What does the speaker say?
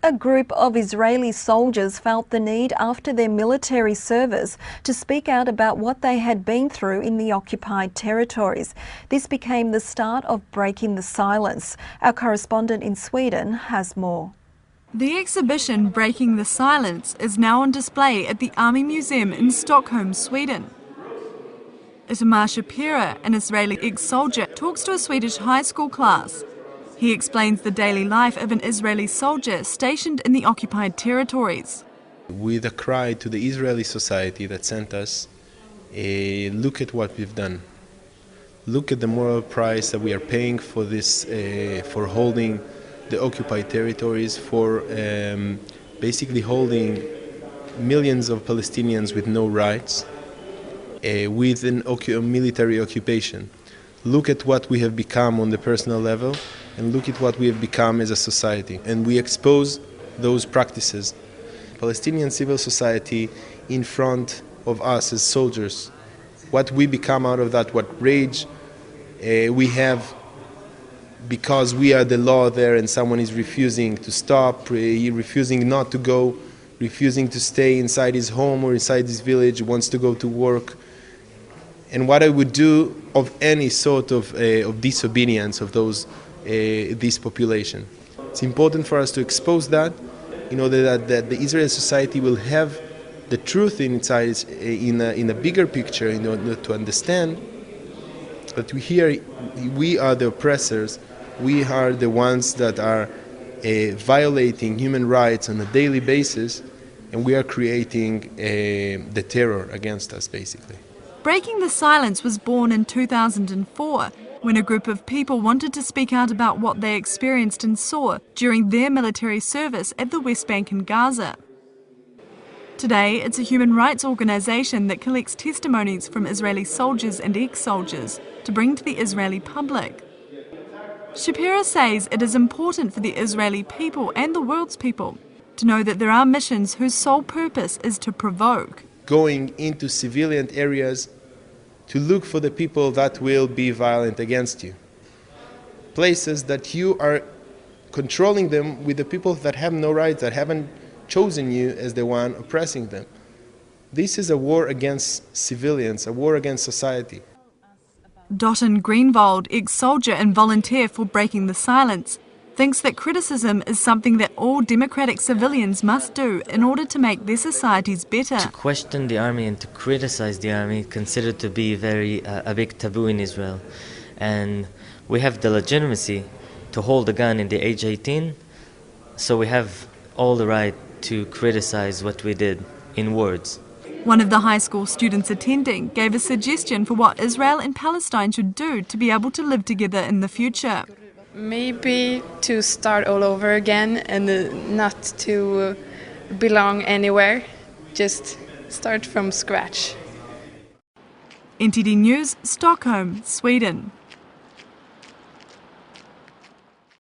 A group of Israeli soldiers felt the need after their military service to speak out about what they had been through in the occupied territories. This became the start of breaking the silence. Our correspondent in Sweden has more. The exhibition Breaking the Silence is now on display at the Army Museum in Stockholm, Sweden. Itamar Shapira, an Israeli ex-soldier, talks to a Swedish high school class. He explains the daily life of an Israeli soldier stationed in the occupied territories. With a cry to the Israeli society that sent us, look at what we've done. Look at the moral price that we are paying for this, for holding the occupied territories, for basically holding millions of Palestinians with no rights, with a military occupation. Look at what we have become on the personal level, and look at what we have become as a society. And we expose those practices. Palestinian civil society in front of us as soldiers. What we become out of that, what rage we have because we are the law there and someone is refusing to stop, refusing not to go, refusing to stay inside his home or inside his village, wants to go to work. And what I would do of any sort of disobedience of this population. It's important for us to expose that in order that the Israeli society will have the truth inside in a bigger picture, in order to understand that we are the oppressors, we are the ones that are violating human rights on a daily basis, and we are creating the terror against us, basically. Breaking the Silence was born in 2004 when a group of people wanted to speak out about what they experienced and saw during their military service at the West Bank and Gaza. Today, it's a human rights organisation that collects testimonies from Israeli soldiers and ex-soldiers to bring to the Israeli public. Shapira says it is important for the Israeli people and the world's people to know that there are missions whose sole purpose is to provoke. Going into civilian areas to look for the people that will be violent against you. Places that you are controlling them with the people that have no rights, that haven't chosen you as the one oppressing them. This is a war against civilians, a war against society. Dotun Greenwald, ex-soldier and volunteer for Breaking the Silence, thinks that criticism is something that all democratic civilians must do in order to make their societies better. To question the army and to criticize the army is considered to be a big taboo in Israel. And we have the legitimacy to hold a gun in the age 18, so we have all the right to criticize what we did in words. One of the high school students attending gave a suggestion for what Israel and Palestine should do to be able to live together in the future. Maybe to start all over again and not to belong anywhere, just start from scratch. NTD News, Stockholm, Sweden.